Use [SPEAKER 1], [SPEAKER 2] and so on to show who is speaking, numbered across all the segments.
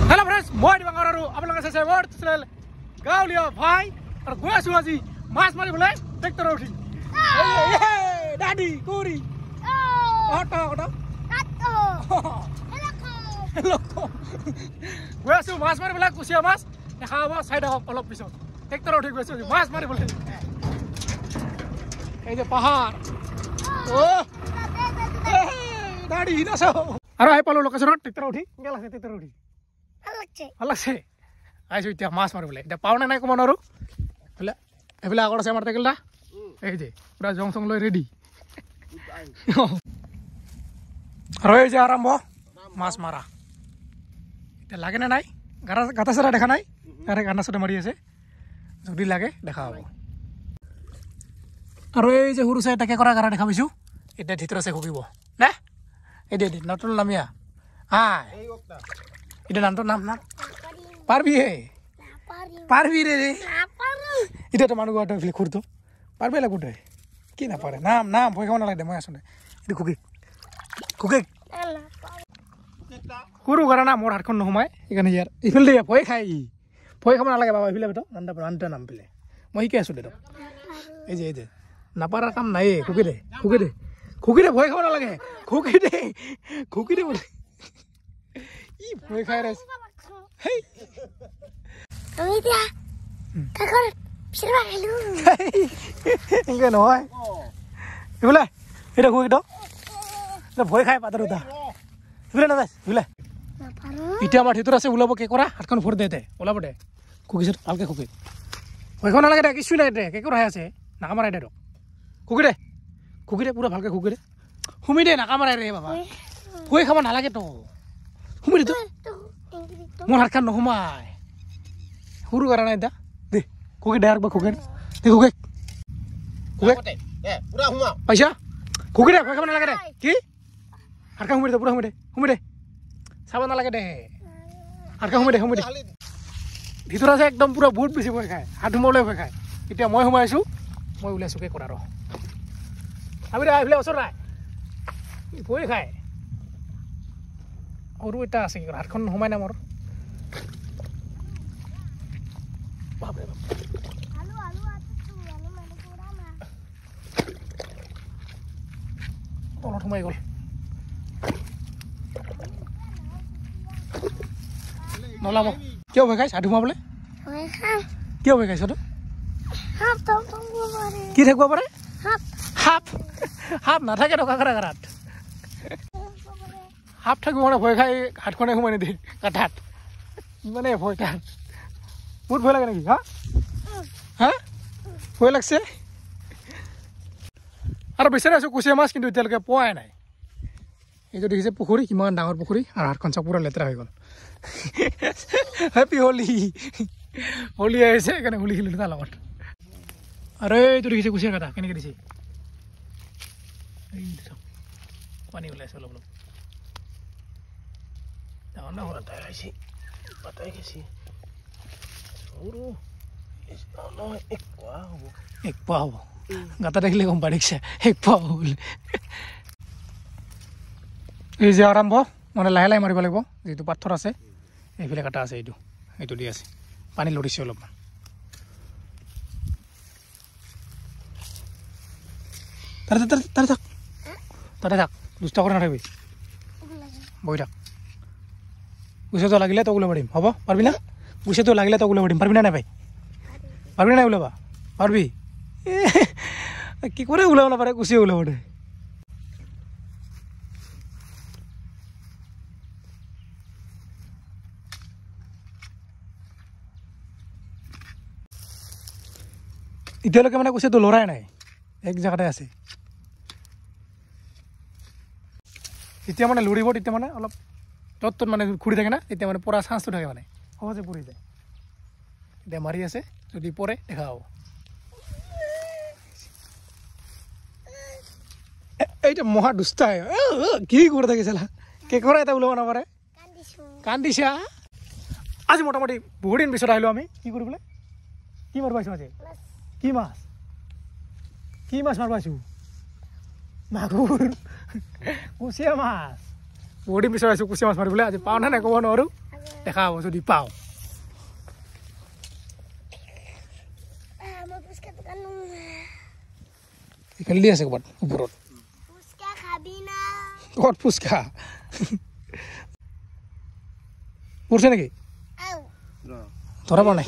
[SPEAKER 1] Hello friends মই দিবাংকৰ আৰু আপোনালোকে চাইছে মোৰ চেনেল গাঁৱলীয়া ভাই আৰু গৈ আছো আজি মাছ মাৰিবলৈ ট্ৰেক্টৰ উঠি দাদি কুৰি অটো অটো হেল্ল গৈ আছো মাছ মাৰিবলৈ কুচিয়া মাছ দেখা হ'ব চাই থাকক অলপ পিছত ট্ৰেক্টৰ উঠি গৈছো মাছ মাৰিবলৈ এই যে পাহাৰ ও দাদি নাছো আৰু আই পালো লোকেশ্যনত ট্ৰেক্টৰ উঠি কেনে লাগছে ট্ৰেক্টৰ উঠি ভাল লাগছে আইছো এতিয়া মাছ মাৰিবলৈ এতিয়া পাওনে নাই কমান আৰু এইফালে আগত আছে আমাৰ টেকেলটা এই যে পুৰা জং চং লৈ ৰেডি আৰু এই যে আৰম্ভ মাছ মাৰা এতিয়া লাগে নে নাই গাটা চাটা দেখা নাই তাৰে গানা চাটা মাৰি আছে যদি লাগে দেখা হ'ব আৰু এই যে সৰু চাই তাকে কৰা গাৰা দেখা পাইছোঁ এতিয়া ভিতৰত আছে খুকিব নে এই দে নতুন নামিয়া হাই এটা নামটোৰ নাম নাম পাৰবি হে পাৰবি ৰে এতিয়া তো মানুহ ঘৰতে ফিলে খুৰটো পাৰবি লাগোতে কি নাপাৰে নাম নাম ভয় খাব নালাগে দে মই আছো দে এইটো খুকি খুকি সৰু গাৰা না মোৰ হাতখন নোসোমাই সেইকাৰণে ইয়াৰ ইফালে দিয়ে ভয় খাব নালাগে বাবা এইফালে বেটো আনটা নাম পেলে মই শিকাই আছো দে তো এই যে নাপাৰা কাম নাই খুকি দে ভয় খাব নালাগে খুকি দে বোলে ই ভয় খাই ৰে হেই
[SPEAKER 2] আমি দিয়া কাকৰ পিছৰা হেলু
[SPEAKER 1] ইংকে নহয় ইবলে এটা খুকি তো ভয় খাই পাতৰটা ইবলে না ইবলে ইটা আমাৰ ভিতৰত আছে ওলাব কে কৰা হাতখন ফৰ দে ওলাব দে খুকি ভালকে খুকি ভয় খাব নালাগে দে কিছু নাই দে কে কৰা আছে নাকা মাৰাই দে খুকি দে পুৰা ভালকে খুকি দে হুমি দে নাকা মাৰাই ৰে বাবা ভয় খাব নালাগে তো হুমি দে মোৰ হাতখন নোসোমাই সৰু কৰা নাই দা দে খুকি দে একবাৰ খুকি দে খুকি
[SPEAKER 3] পুৰা হুমা
[SPEAKER 1] পাইছা খুকি দে ভয় খাব নালাগে দে কি হাতখন হুমি দে পুৰা হুমি দে চাব নালাগে দে হাতখন হুমি দে ভিতৰত আছে একদম পুৰা বহুত বেছি ভয় খায় হাত সোমাবলৈ ভয় খায় এতিয়া মই সোমাইছোঁ মই ওলাইছোঁ কে কৰা ৰ আমি দে এইফালে ওচৰ নাই ভয় খায় সৰু এটা আছে কি হাতখন সোমাই না মোৰ তলত সোমাই গ'ল নলাম কিয় ভয় খাইছ হাত সোমাবলৈ কিয় ভয় খাইছ তো কি থাকিব পাৰে সাপ নাথাকে টকা গাৰাত সাপ থাকিব মানে ভয় খাই হাতখনে সোমাই নিদিয়ে কাঠাত ইমানে ভয় তাত বহুত ভয় লাগে নেকি হা ভয় লাগছে আৰু বিচাৰি আছোঁ কুচিয়া মাছ কিন্তু এতিয়ালৈকে পোৱাই নাই এইটো দেখিছে পুখুৰী কিমান ডাঙৰ পুখুৰী আৰু হাতখন চব পুৰা লেতেৰা হৈ গ'ল হেপী হোলী আহিছে সেইকাৰণে হোলী খেলিলোঁ তাৰ লগত আৰু এইটো দেখিছে কুচিয়া কাটা কেনেকৈ দিছে পানী ওলাইছে অলপ এক পোৱা হ'ব গাটা দেখিলে গম পাই দেখিছে এক পোৱা হ'ব বুলি এই যে আৰম্ভ মানে লাহে লাহে মাৰিব লাগিব যিটো পাথৰ আছে এইফালে কাটা আছে এইটো দি আছে পানী লৰিছে অলপমান তাতে থাক দুষ্ট কৰি নাথাকিবি বহি থাক গুচাটো লাগিলে তই ওলাব দিম হ'ব পাৰবি না গুচাটো লাগিলে তই ওলাব দিম পাৰবি না নাই ভাই পাৰবি নাই ওলাবা পাৰবি কি কৰে ওলাব নাপাৰে গুচিয়ে ওলাব দে এতিয়ালৈকে মানে কুচিয়াটো লৰাই নাই এক জেগাতে আছে যেতিয়া মানে লৰিব তেতিয়া মানে অলপ তত মানে ঘূৰি থাকে না তেতিয়া মানে পৰা চান্সটো থাকে মানে সহজে পৰি যায় এতিয়া মাৰি আছে যদি পৰে দেখা হ'ব এইটা মহা দুষ্টাই কি কৰি থাকিছিল কেকৰা এটা ওলাব নাপাৰে কান্দিছা আজি মোটামুটি বহুত দিন পিছত আহিলোঁ আমি কি কৰিবলৈ কি মাৰিব আহিছোঁ আজি কি মাছ মাৰিব আহিছোঁ মাগুৰ কুচিয়া মাছ বহুত দিন পিছত আহিছোঁ কুচিয়া মাছ মাৰিবলৈ আজি পাওঁ নে নাই ক'ব নোৱাৰোঁ দেখা হ'ব যদি পাওঁ
[SPEAKER 2] Mau puska tekan
[SPEAKER 1] এইফালে দি আছে ক'ৰবাত ওপৰত
[SPEAKER 2] puska kabina.
[SPEAKER 1] ক'ত ফুচকা পৰছে নেকি
[SPEAKER 2] Au.
[SPEAKER 1] ধৰা পৰা নাই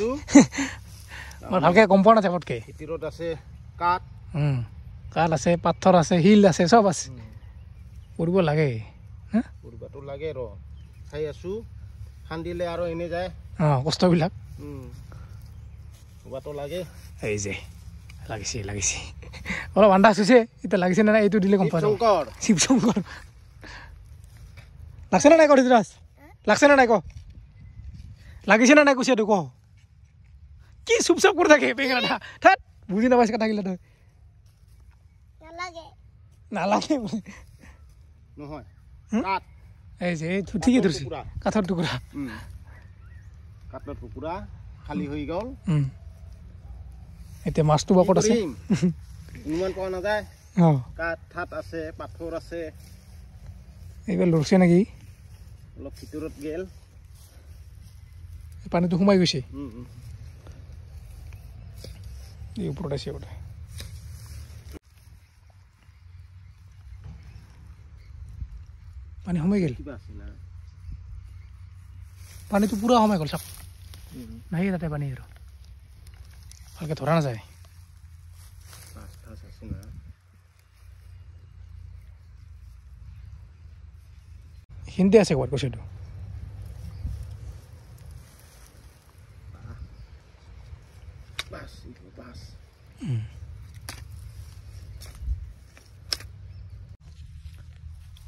[SPEAKER 1] মই ভালকৈ গম পোৱা নাযায় পটকৈ
[SPEAKER 3] ভিতৰত আছে কাঠ
[SPEAKER 1] কাঠ আছে পাথৰ আছে শিল আছে চব আছে কৰিব লাগে
[SPEAKER 3] কৰিবতো লাগে ৰ চাই আছোঁ খান্দিলে আৰু এনে যায়
[SPEAKER 1] কষ্টবিলাক
[SPEAKER 3] কৰিবতো লাগে
[SPEAKER 1] এই যে লাগিছে অলপ আন্দাজ হৈছে এতিয়া লাগিছে নে নাই এইটো দিলে গম পোৱা যাব
[SPEAKER 3] শংকৰ
[SPEAKER 1] শিৱ শংকৰ লাগছে নে নাই ক ঋতুৰাজ লাগছে নে নাই ক লাগিছে নে নাই কুচিয়াটো ক কি চুপ চাপ কৰি থাকে বেঙেনা ঠাত বুজি নাপাইছে কথাগিলা তই
[SPEAKER 2] Nalage.
[SPEAKER 1] নালাগে
[SPEAKER 3] নহয় কাঠ
[SPEAKER 1] এই যে এইটো ঠিকেই ধৰিছে কাঠৰ টুকুৰা
[SPEAKER 3] কাঠৰ টুকুৰা খালী হৈ গ'ল
[SPEAKER 1] এতিয়া মাছটো বাকত আছে
[SPEAKER 3] ইমান পোৱা নাযায়
[SPEAKER 1] অঁ
[SPEAKER 3] কাঠ ঠাত আছে পাথৰ আছে
[SPEAKER 1] এইবাৰ লৰছে নেকি
[SPEAKER 3] অলপ ভিতৰত গেল
[SPEAKER 1] পানীটো সোমাই গৈছে এই ওপৰত আছে বোধ পানী সোমাই গ'ল
[SPEAKER 3] কিবা আছে না
[SPEAKER 1] পানীটো পূৰা সোমাই গ'ল চাওক নাহি তাতে পানী আৰু ভালকৈ ধৰা নাযায়
[SPEAKER 3] মাছ ঠাচ আছে না
[SPEAKER 1] এইখিনিতে আছে ক'ৰবাত কৈছেতো
[SPEAKER 3] বাছ এইটো বাছ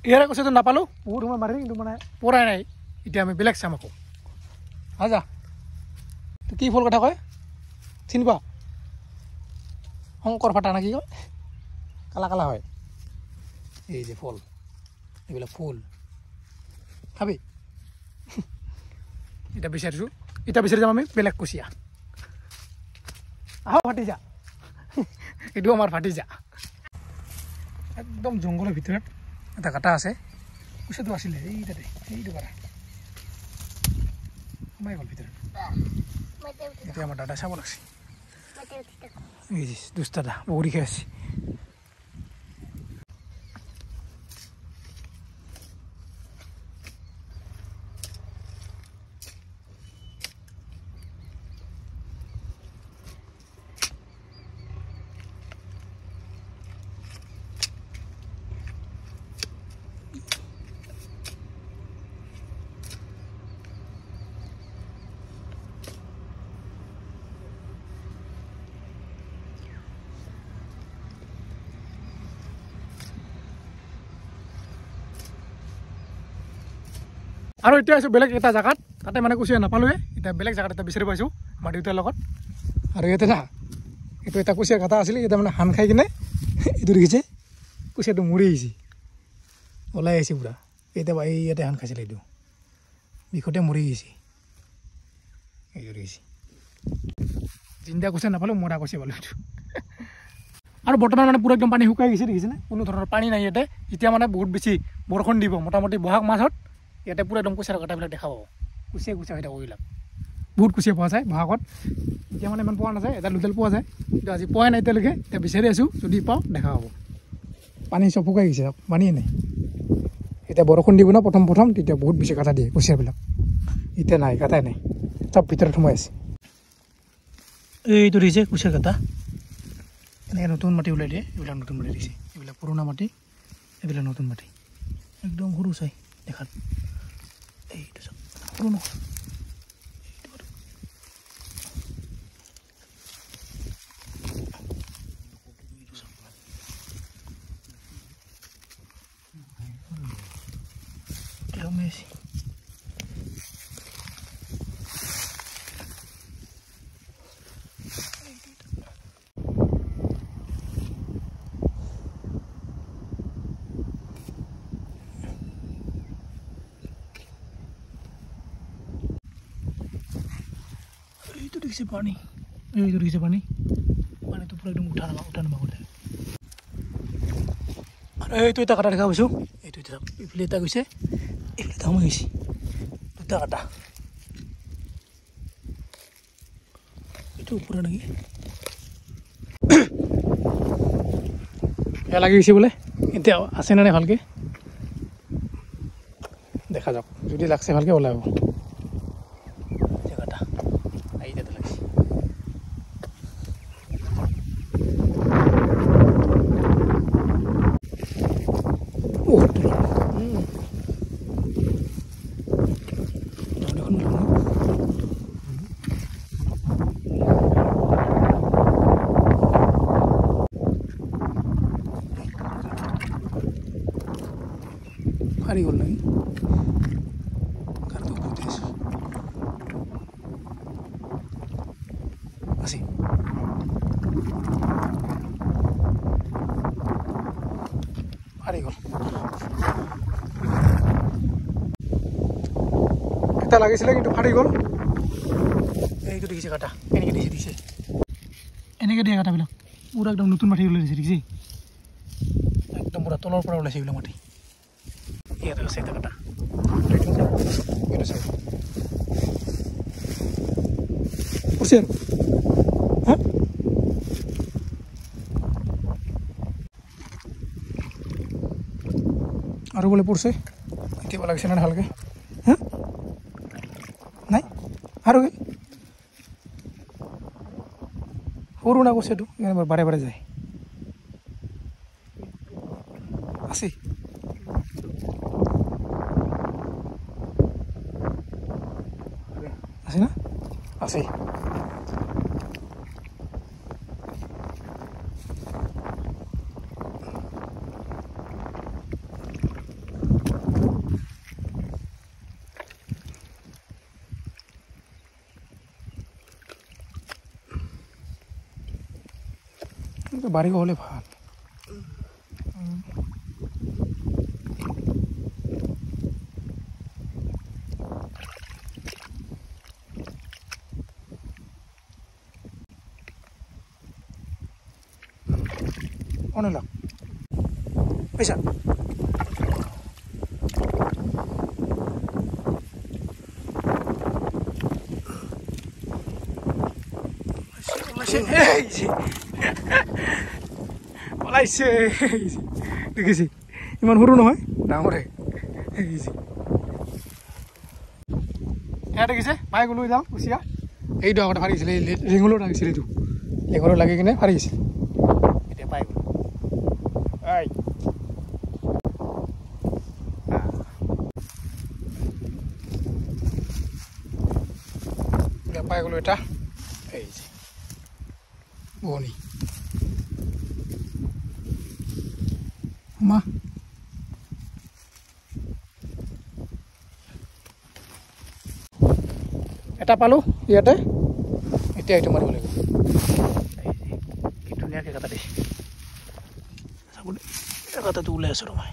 [SPEAKER 1] ইয়াৰে কৈছেতো নাপালোঁ বহুত সময় মাৰি কিন্তু মানে পৰাই নাই এতিয়া আমি বেলেগ চাম আকৌ যা তো কি ফুল কথা কয় চিনি পা শংকৰ ফাটা নেকি কয় কালা কালা হয় এই যে ফুল এইবিলাক ফুল খাবি এতিয়া বিচাৰি যাম আমি বেলেগ কুচিয়া আহ ফাটি যা এইটো আমাৰ ফাটি যা একদম জংঘলৰ ভিতৰত এটা কাটা আছে কুচিয়াটো আছিলে এই তাতে এইটো পাৰা সোমাই গ'ল ভিতৰত এতিয়া আমাৰ দাদা চাব লাগছে এই দুষ্টাদা বগৰী খাই আছে আৰু এতিয়া আছোঁ বেলেগ এটা জেগাত তাতে মানে কুচিয়া নাপালোঁৱে এতিয়া বেলেগ জেগাত এটা বিচাৰি পাইছোঁ আমাৰ দেউতাৰ লগত আৰু ইয়াতে না এইটো এটা কুচিয়া কাটা আছিলে এতিয়া মানে হান খাই কিনে এইটো দেখিছে কুচিয়াটো মৰি আহিছে ওলাই আহিছে পূৰা কেতিয়াবা এই ইয়াতে হান খাইছিলে এইটো বিষতে মৰি গৈছে এইটো দেখিছে জিন্দা কুচিয়া নাপালোঁ মৰা কুচিয়া পালোঁ এইটো আৰু বৰ্তমান মানে পূৰা একদম পানী শুকাই গৈছে দেখিছেনে কোনো ধৰণৰ পানী নাই ইয়াতে এতিয়া মানে বহুত বেছি বৰষুণ দিব মোটামুটি বহাগ মাহত ইয়াতে পূৰা একদম কুচিয়াৰ কাটাবিলাক দেখা পাব কুচিয়া হৈ থাকোঁ এইবিলাক বহুত কুচিয়া পোৱা যায় বহাগত এতিয়া মানে ইমান পোৱা নাযায় এটা লোকেল পোৱা যায় কিন্তু আজি পোৱাই নাই এতিয়ালৈকে এতিয়া বিচাৰি আছোঁ যদি পাওঁ দেখা পাব পানী চব শুকাই গৈছে পানীয়ে নাই এতিয়া বৰষুণ দিব ন প্ৰথম তেতিয়া বহুত বেছি কাটা দিয়ে কুচিয়াবিলাক এতিয়া নাই কাটাই নাই চব ভিতৰত সোমাই আছে এইটো দিছে কুচিয়া কাটা এনেকৈ নতুন মাটি ওলাই দিয়ে এইবিলাক নতুন মাটি দিছে এইবিলাক পুৰণা মাটি এইবিলাক নতুন মাটি একদম সৰু চাই দেখাত এইটো চব সৰু নহয় Messi. Itu diisi pani. Itu diisi pani. Pani itu pura dong udah nama udah. Itu kita kata dekat musuh. Itu kita pilih tak bisa. Itu tahu masih. Itu kata. এইটো ওপৰত নেকি এয়া লাগি গৈছে বোলে এতিয়া আছে নে নাই ভালকৈ দেখা যাওক যদি লাগছে ভালকৈ ওলাব জেগাটা আহি যাতে লাগিছে হাৰি গ'ল নেকি কাৰটো ওপৰতে আছে আছে হাৰি গ'ল এটা লাগিছিলে কিন্তু ফাটি গ'ল এইটো দেখিছে কাটা এনেকৈ দিছে এনেকৈ দিয়ে কাটাবিলাক পুৰা একদম নতুন মাটি ওলাই দিছে দেখিছে একদম পুৰা তলৰ পৰা ওলাইছে এইবিলাক মাটি ইয়াতে আছে এটা কাটা পড়ছে হ্যাঁ আৰু বোলে পড়ছে এতিয়া লাগিছে না ভালকৈ হ্যাঁ নাই আৰু কি সৰু না কৈছে এইটো বাৰে বাৰে যায় আছে আছে না আছে বাড়ি হলে ভাল অনেক লাগ পয়সা পলাইছে দেখিছি ইমান সৰু নহয় ডাঙৰে এয়া দেখিছে মায়ে গ'লো যাওঁ কুচিয়া এইটো আগতে ফাৰিছিলে ৰিঙলত লাগিছিল এইটো ৰিঙলত লাগি কিনে ফাৰি গৈছিল এতিয়া পাই গ'লো পাই গ'লো এটা এই বনি মা এটা পালো ইয়াতে এতিয়া এইটো মাৰিব লাগিব কি ধুনীয়াকৈ কাটা দিছে চাবলৈ কাটাটো ওলাই আছো ৰমাই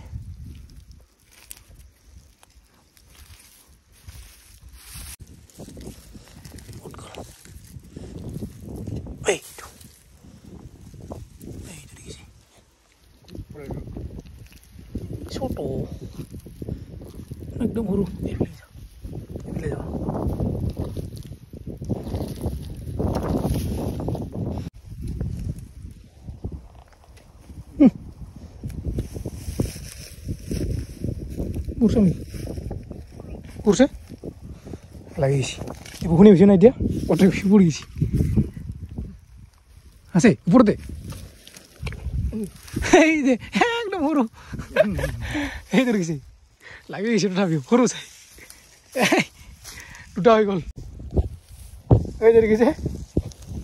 [SPEAKER 1] ছোট একদম সৰু এইফালে যাওঁ পড়ছে নেকি পড়ছে লাগিয়েছি বহুখিনি বেছি নাই এতিয়া কত পড়ি গেছি আছে উপরতে এই যে একদম সৰু এই দেখিছে লাগি গৈছে তথাপিও সৰু চাই দুটা হৈ গ'ল এই যে দেখিছে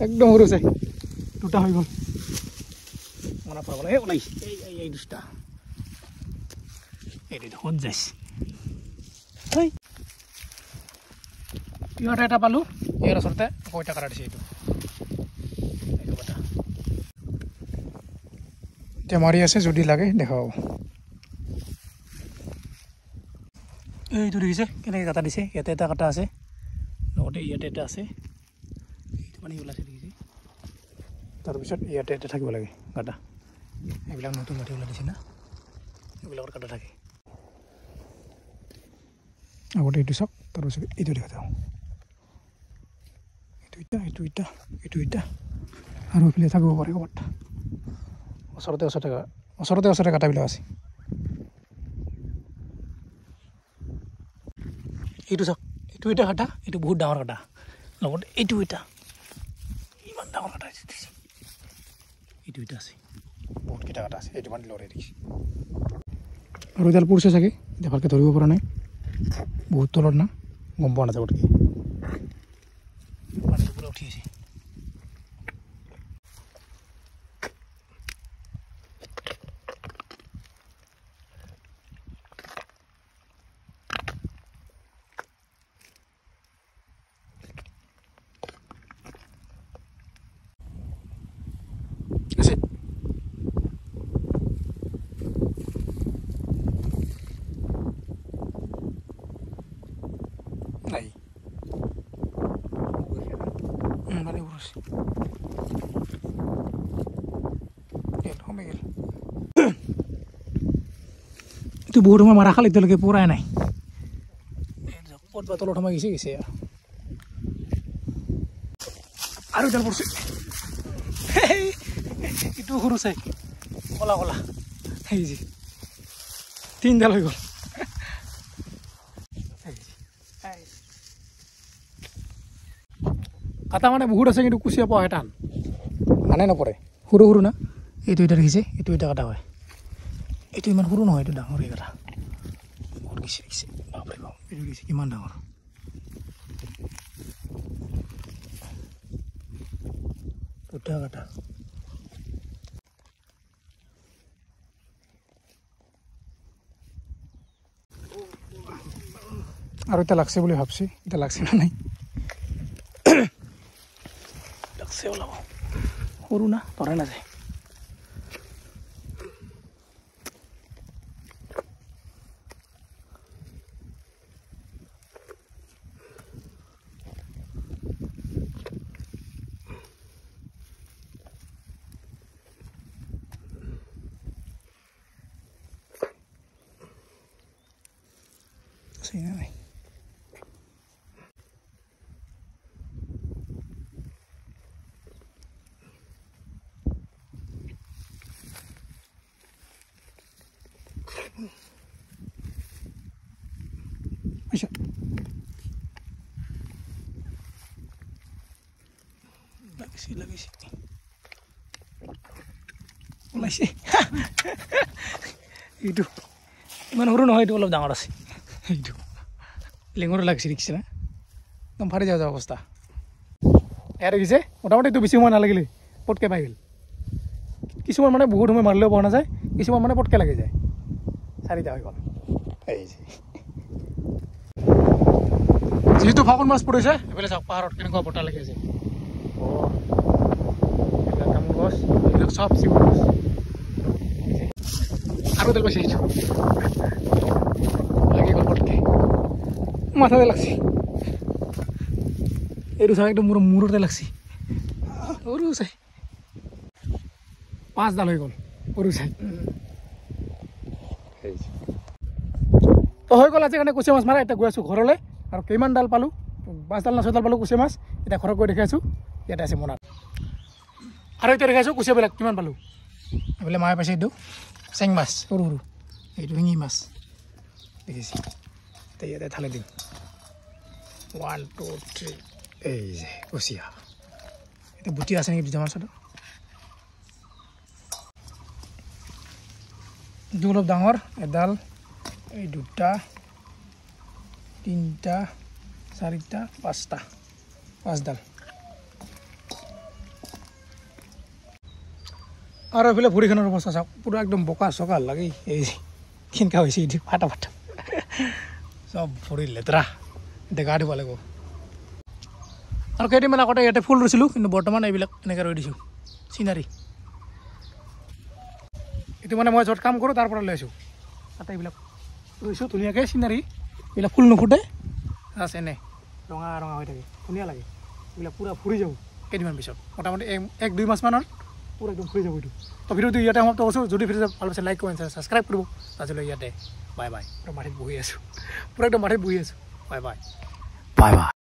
[SPEAKER 1] একদম সৰু চাই দুটা হৈ গ'ল মনত পৰাব লাগে ওলাইছে এই দুটা এইটো দেখোন যাইছে ইহঁতে এটা পালোঁ ইয়াৰ ওচৰতে কয়টা কাটা দিছে এইটো এইটো কথা এতিয়া মাৰি আছে যদি লাগে দেখাব এইটো দেখিছে কেনেকৈ কাটা দিছে ইয়াতে এটা কাটা আছে লগতে ইয়াতে এটা আছে এইটো মানে ওলাইছে দেখিছে তাৰপিছত ইয়াতে এটা থাকিব লাগে কাটা এইবিলাক নতুন মাটি ওলাই দিছে না এইবিলাকৰ কাটা থাকে আগতে এইটো চাওক তাৰপিছত এইটো দেখা যাওঁ এইটো আৰু এইফালে থাকিব পাৰে ক'ৰবাত ওচৰতে কাটাবিলাক আছে এইটো চাওক এইটো এটা কাটা এইটো বহুত ডাঙৰ কাটা লগতে এইটো এটা ইমান ডাঙৰ কাটা এইটো এটা আছে বহুতকেইটা কাটা আছে এইটো মানে লৰাই দেখিছে আৰু এডাল পৰিছে চাগে এতিয়া ভালকৈ ধৰিব পৰা নাই বহুত তলত না গম পোৱা নাযাব গতিকে পানীটো পুৰা উঠি আছে নাই মানে উঠছে গেল এইটো বহুত সময় মাৰা খাল এতিয়ালৈকে পৰাই নাই ক'ত বা তলত সোমাই গৈছে আৰু এডাল পৰছে এইটো সৰু চাই কলা এই যে 3ডাল হৈ গ'ল কাটা মানে বহুত আছে কিন্তু কুচিয়া পোৱা টান মানে নপৰে সৰু না এইটো এটা দেখিছে এইটো এটা কাটা হয় এইটো ইমান সৰু নহয় এইটো ডাঙৰ কাটা বহুত দেখিছে বাপৰে বাপ এইটো দেখিছে কিমান ডাঙৰ দুটা কাটা আৰু এটা লাগছে বুলি ভাবছি এটা লাগছে না নাই লাগছে ওলাব সৰু না ধৰাই নাযায় নাই লাগিছে ওলাইছে এইটো ইমান সৰু নহয় এইটো অলপ ডাঙৰ আছে এইটো লেঙুৰো লাগিছে দেখিছে না একদম ফাৰি যাওঁ অৱস্থা এয়া দেখিছে মোটামুটি এইটো বেছি সময় নালাগিলে পটকৈ পাই গ'ল কিছুমান মানে বহুত সময় মাৰিলেও পোৱা নাযায় কিছুমান মানে পটকৈ লাগি যায় 4টা হৈ গ'ল এই যিহেতু ফাগুন মাছ পৰিছে এইফালে চাওক পাহাৰত কেনেকুৱা বতাহ লাগি আছে তামোল গছ এইবিলাক চব চিগুন গছ আৰু এডাল পাইছে এইটো লাগি গ'ল পটকৈ মাথাতে লাগছে এইটো চাই একদম মোৰ মূৰতে লাগছে সৰু চাই 5ডাল হৈ গ'ল সৰু চাই তো হৈ গ'ল আজি কাৰণে কুচিয়া মাছ মাৰা এতিয়া গৈ আছোঁ ঘৰলৈ আৰু কিমান ডাল পালোঁ 5ডাল না 6ডাল পালোঁ কুচিয়া মাছ এতিয়া ঘৰত গৈ দেখাইছোঁ ইয়াতে আছে মনত আৰু এতিয়া দেখাইছোঁ কুচিয়াবিলাক কিমান পালোঁ এইফালে মায়ে পাইছে এইটো চেং মাছ সৰু এইটো শিঙি মাছ দেখিছে এতিয়া ইয়াতে ঢালি দিম 1 2 3 এই যে কুচিয়া এতিয়া বুটি আছে নেকি 2টা মাছটো এইটো অলপ ডাঙৰ এডাল এই 2টা 3টা 4টা 5টা 5ডাল আৰু এইফালে ভৰিখনৰ অৱস্থা চাওক পুৰা একদম বোকা চকা লাগি এই কেনেকুৱা হৈছে এইটো ফাটা চব ভৰি লেতেৰা এতিয়া গা ধুব লাগিব আৰু কেইদিনমান আগতে ইয়াতে ফুল ৰুইছিলোঁ কিন্তু বৰ্তমান এইবিলাক এনেকৈ ৰুই দিছোঁ চিনাৰী এইটো মানে মই য'ত কাম কৰোঁ তাৰ পৰা লৈ আছোঁ তাতে এইবিলাক ৰুইছোঁ ধুনীয়াকৈ চিনাৰী এইবিলাক ফুল নুফুটে জাষ্ট এনে ৰঙা হৈ থাকে ধুনীয়া লাগে এইবিলাক পূৰা ফুৰি যাব কেইদিনমান পিছত মোটামুটি 1-2 মাহমানৰ পূৰা একদম ফুৰি যাব এইটো তো ভিডিঅ'টো ইয়াতে সমাপ্ত কৰিছোঁ যদি ভিডিঅ'টো ভাল পাইছে লাইক কমেণ্ট ছাবস্ক্ৰাইব কৰিব আজিলৈ ইয়াতে বাই বাই পূৰা মাটিত বহি আছোঁ পূৰা একদম মাটিত বহি আছোঁ বাই বাই